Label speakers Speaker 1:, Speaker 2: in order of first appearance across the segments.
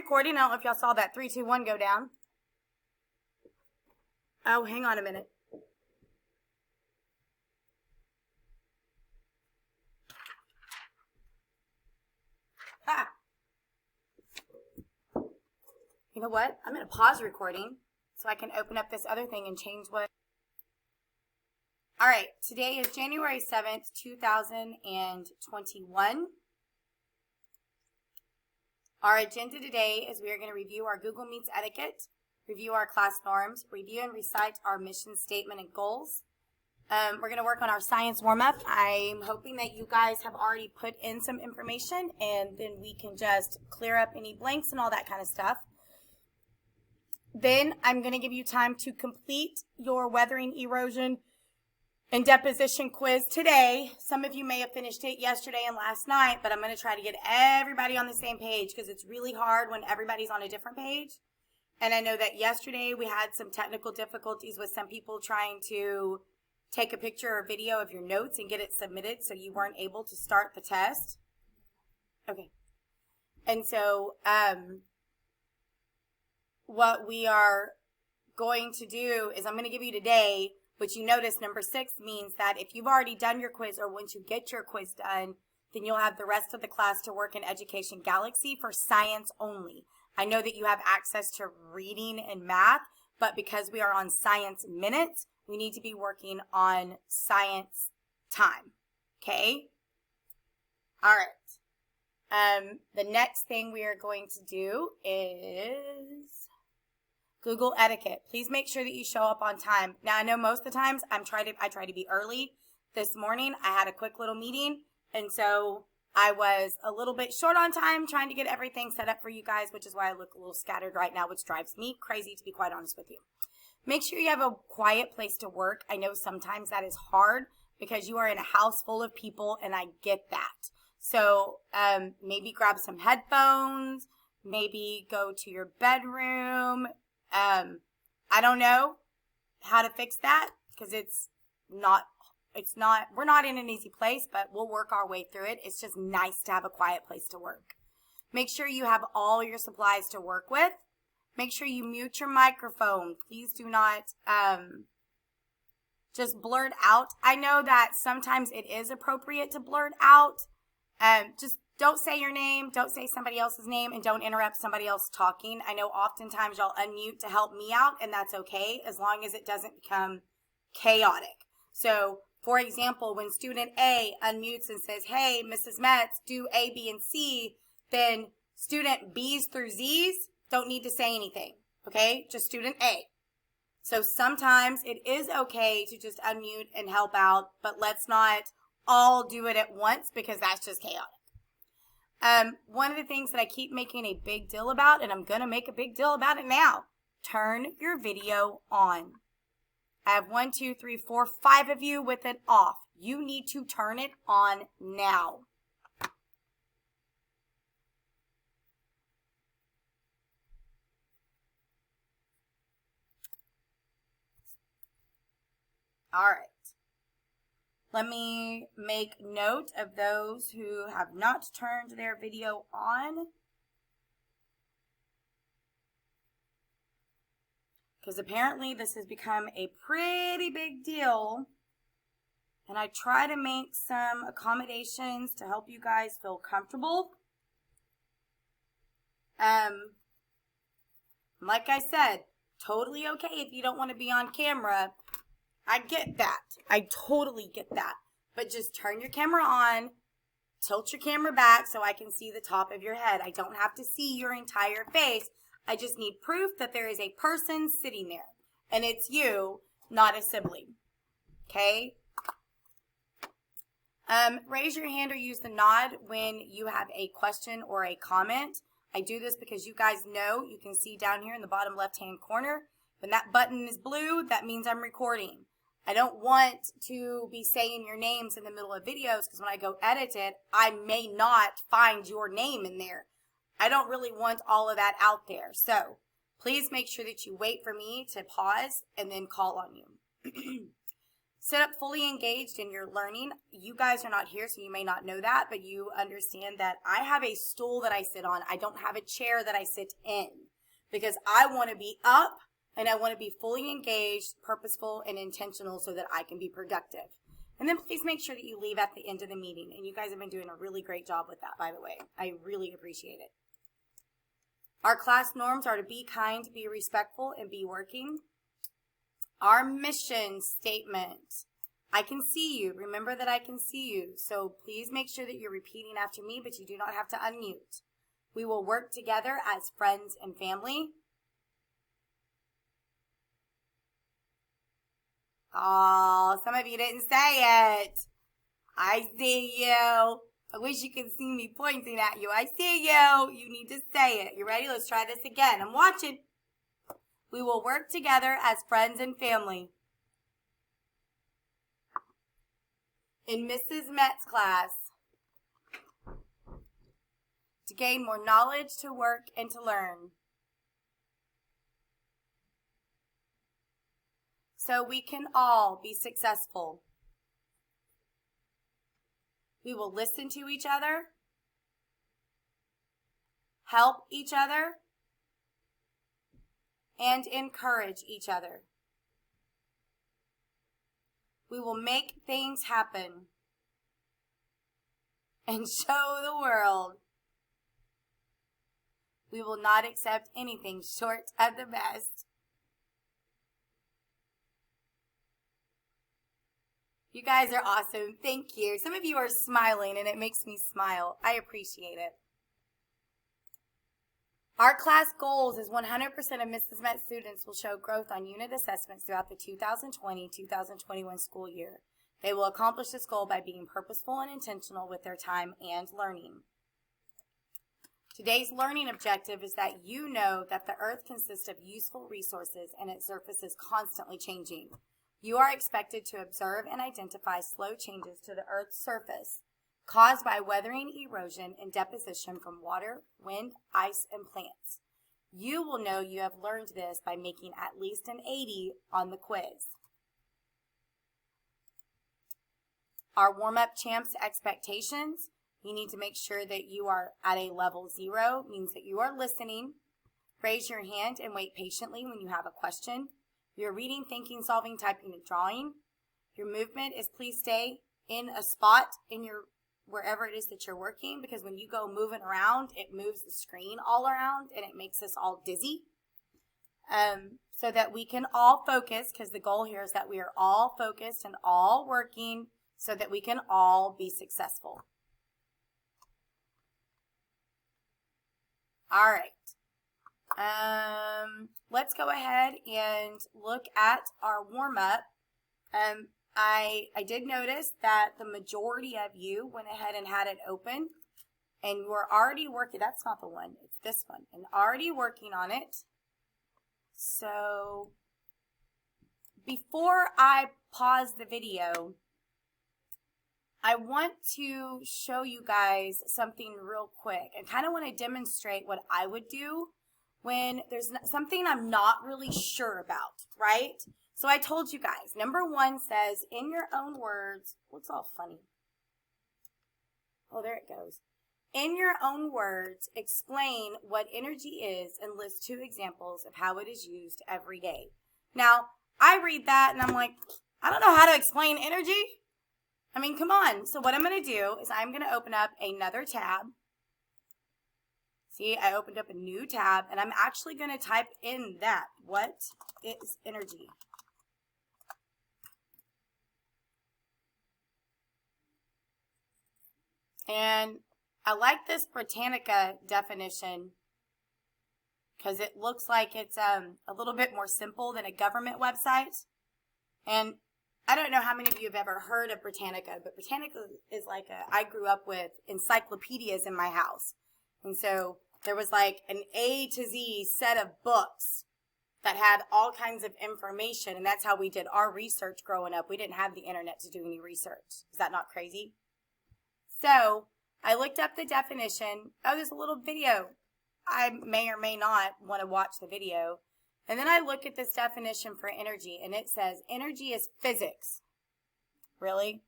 Speaker 1: recording. I don't know if y'all saw that 3, 2, 1 go down. Oh, hang on a minute. Ah. You know what? I'm going to pause recording so I can open up this other thing and change what. All right, today is January 7th, 2021. Our agenda today is we are going to review our Google Meets etiquette, review our class norms, review and recite our mission statement and goals. We're going to work on our science warm-up. I'm hoping that you guys have already put in some information, and then we can just clear up any blanks and all that kind of stuff. Then I'm going to give you time to complete your weathering, erosion, and deposition quiz today. Some of you may have finished it yesterday and last night, but I'm going to try to get everybody on the same page because it's really hard when everybody's on a different page. And I know that yesterday we had some technical difficulties with some people trying to take a picture or video of your notes and get it submitted, so you weren't able to start the test. Okay. And so what we are going to do is I'm going to give you today, which you notice number 6 means that if you've already done your quiz or once you get your quiz done, then you'll have the rest of the class to work in Education Galaxy for science only. I know that you have access to reading and math, but because we are on science minutes, we need to be working on science time, okay? All right. The next thing we are going to do is Google etiquette. Please make sure that you show up on time. Now, I know most of the times I try to be early. This morning, I had a quick little meeting, and so I was a little bit short on time trying to get everything set up for you guys, which is why I look a little scattered right now, which drives me crazy, to be quite honest with you. Make sure you have a quiet place to work. I know sometimes that is hard because you are in a house full of people, and I get that. So maybe grab some headphones, maybe go to your bedroom. I don't know how to fix that because we're not in an easy place, but we'll work our way through it. It's just nice to have a quiet place to work. Make sure you have all your supplies to work with. Make sure you mute your microphone. Please do not just blurt out. I know that sometimes it is appropriate to blurt out. Just don't say your name, don't say somebody else's name, and don't interrupt somebody else talking. I know oftentimes y'all unmute to help me out, and that's okay as long as it doesn't become chaotic. So, for example, when student A unmutes and says, hey, Mrs. Metz, do A, B, and C, then student B's through Z's don't need to say anything, okay? Just student A. So sometimes it is okay to just unmute and help out, but let's not all do it at once because that's just chaotic. One of the things that I keep making a big deal about, and I'm going to make a big deal about it now, turn your video on. I have 1, 2, 3, 4, 5 of you with it off. You need to turn it on now. All right. Let me make note of those who have not turned their video on, because apparently this has become a pretty big deal, and I try to make some accommodations to help you guys feel comfortable. Like I said, totally okay if you don't want to be on camera. I get that. I totally get that. But just turn your camera on, tilt your camera back so I can see the top of your head. I don't have to see your entire face. I just need proof that there is a person sitting there. And it's you, not a sibling. Okay? Raise your hand or use the nod when you have a question or a comment. I do this because you guys know, you can see down here in the bottom left-hand corner, when that button is blue, that means I'm recording. I don't want to be saying your names in the middle of videos because when I go edit it, I may not find your name in there. I don't really want all of that out there. So please make sure that you wait for me to pause and then call on you. Sit up fully engaged in your learning. You guys are not here, so you may not know that, but you understand that I have a stool that I sit on. I don't have a chair that I sit in because I want to be up and I want to be fully engaged, purposeful, and intentional so that I can be productive. And then please make sure that you leave at the end of the meeting. And you guys have been doing a really great job with that, by the way. I really appreciate it. Our class norms are to be kind, be respectful, and be working. Our mission statement. I can see you. Remember that I can see you. So please make sure that you're repeating after me, but you do not have to unmute. We will work together as friends and family. Oh, some of you didn't say it. I see you. I wish you could see me pointing at you. I see you. You need to say it. You ready? Let's try this again. I'm watching. We will work together as friends and family. In Mrs. Met's class, to gain more knowledge, to work, and to learn. So we can all be successful. We will listen to each other, help each other, and encourage each other. We will make things happen and show the world we will not accept anything short of the best. You guys are awesome. Thank you. Some of you are smiling and it makes me smile. I appreciate it. Our class goals is 100% of Mrs. Met students will show growth on unit assessments throughout the 2020-2021 school year. They will accomplish this goal by being purposeful and intentional with their time and learning. Today's learning objective is that you know that the earth consists of useful resources and its surface is constantly changing. You are expected to observe and identify slow changes to the earth's surface caused by weathering, erosion, and deposition from water, wind, ice, and plants. You will know you have learned this by making at least an 80 on the quiz. Our warm-up champs expectations. You need to make sure that you are at a level 0, means that you are listening. Raise your hand and wait patiently when you have a question. Your reading, thinking, solving, typing, and drawing. Your movement is please stay in a spot in your wherever it is that you're working, because when you go moving around, it moves the screen all around and it makes us all dizzy. So that we can all focus, because the goal here is that we are all focused and all working so that we can all be successful. All right. Let's go ahead and look at our warm-up. I did notice that the majority of you went ahead and had it open and you were already working. That's not the one. It's this one. And already working on it. So before I pause the video, I want to show you guys something real quick. I kind of want to demonstrate what I would do when there's something I'm not really sure about, right? So I told you guys, number 1 says, in your own words, what's all funny? Oh, there it goes. In your own words, explain what energy is and list 2 examples of how it is used every day. Now, I read that and I'm like, I don't know how to explain energy. I mean, come on. So what I'm going to do is I'm going to open up another tab. See, I opened up a new tab and I'm actually going to type in that. What is energy? And I like this Britannica definition because it looks like it's a little bit more simple than a government website. And I don't know how many of you have ever heard of Britannica, but Britannica is like I grew up with encyclopedias in my house. And so there was like an A to Z set of books that had all kinds of information. And that's how we did our research growing up. We didn't have the internet to do any research. Is that not crazy? So I looked up the definition. Oh, there's a little video. I may or may not want to watch the video. And then I look at this definition for energy, and it says energy is physics. Really?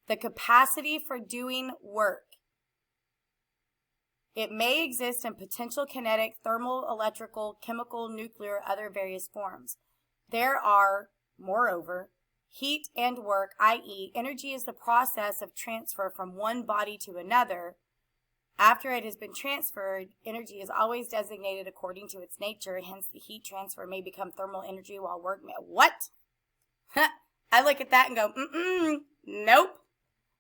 Speaker 1: The capacity for doing work. It may exist in potential kinetic, thermal, electrical, chemical, nuclear, other various forms. There are, moreover, heat and work, i.e., energy is the process of transfer from one body to another. After it has been transferred, energy is always designated according to its nature, hence the heat transfer may become thermal energy while work may... What? I look at that and go, nope.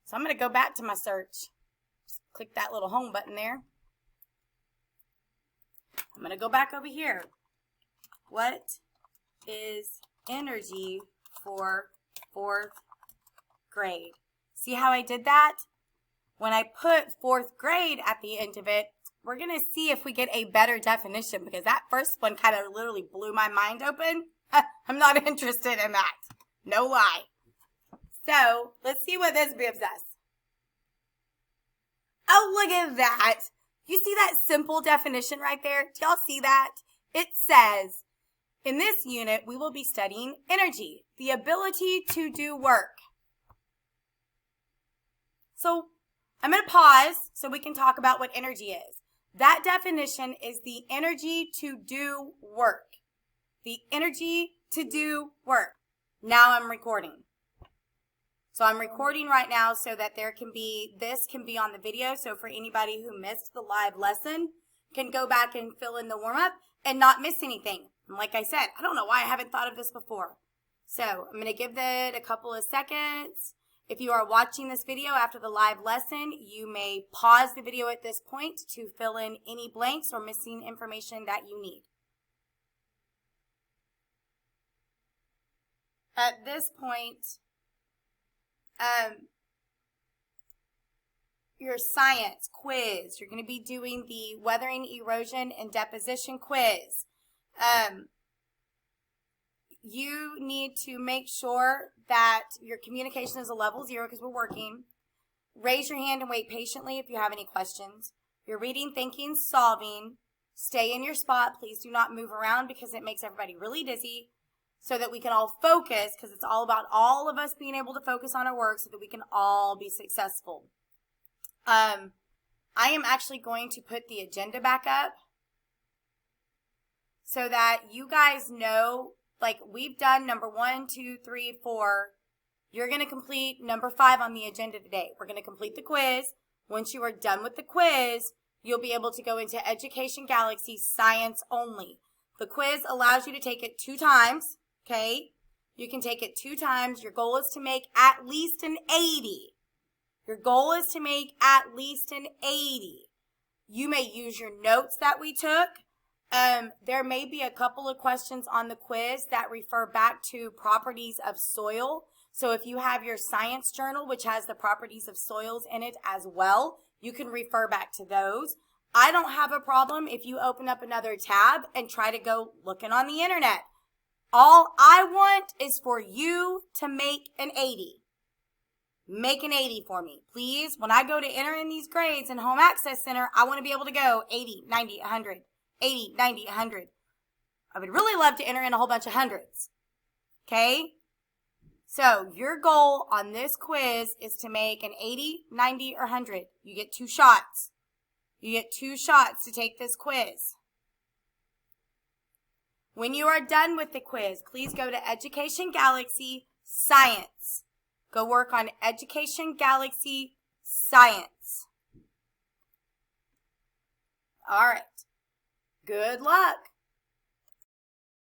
Speaker 1: So I'm going to go back to my search. Just click that little home button there. I'm going to go back over here. What is energy for 4th grade? See how I did that? When I put 4th grade at the end of it, we're going to see if we get a better definition, because that first one kind of literally blew my mind open. I'm not interested in that. No lie. So let's see what this gives us. Oh, look at that. You see that simple definition right there? Do y'all see that? It says, in this unit, we will be studying energy, the ability to do work. So I'm going to pause so we can talk about what energy is. That definition is the energy to do work. The energy to do work. Now I'm recording. So I'm recording right now so that this can be on the video. So for anybody who missed the live lesson, can go back and fill in the warm-up and not miss anything. And like I said, I don't know why I haven't thought of this before. So I'm going to give it a couple of seconds. If you are watching this video after the live lesson, you may pause the video at this point to fill in any blanks or missing information that you need. At this point, your science quiz, you're going to be doing the weathering, erosion, and deposition quiz. You need to make sure that your communication is a level 0 because we're working. Raise your hand and wait patiently if you have any questions. Your reading, thinking, solving. Stay in your spot. Please do not move around because it makes everybody really dizzy, so that we can all focus, because it's all about all of us being able to focus on our work so that we can all be successful. I am actually going to put the agenda back up so that you guys know, like we've done number 1, 2, 3, 4. You're going to complete number 5 on the agenda today. We're going to complete the quiz. Once you are done with the quiz, you'll be able to go into Education Galaxy Science Only. The quiz allows you to take it 2 times. Okay, you can take it 2 times. Your goal is to make at least an 80. Your goal is to make at least an 80. You may use your notes that we took. There may be a couple of questions on the quiz that refer back to properties of soil. So if you have your science journal, which has the properties of soils in it as well, you can refer back to those. I don't have a problem if you open up another tab and try to go looking on the internet. All I want is for you to make an 80. Make an 80 for me, please. When I go to enter in these grades in Home Access Center, I want to be able to go 80, 90, 100, 80, 90, 100. I would really love to enter in a whole bunch of hundreds. Okay? So your goal on this quiz is to make an 80, 90, or 100. You get 2 shots. You get 2 shots to take this quiz. When you are done with the quiz, please go to Education Galaxy Science. Go work on Education Galaxy Science. All right. Good luck.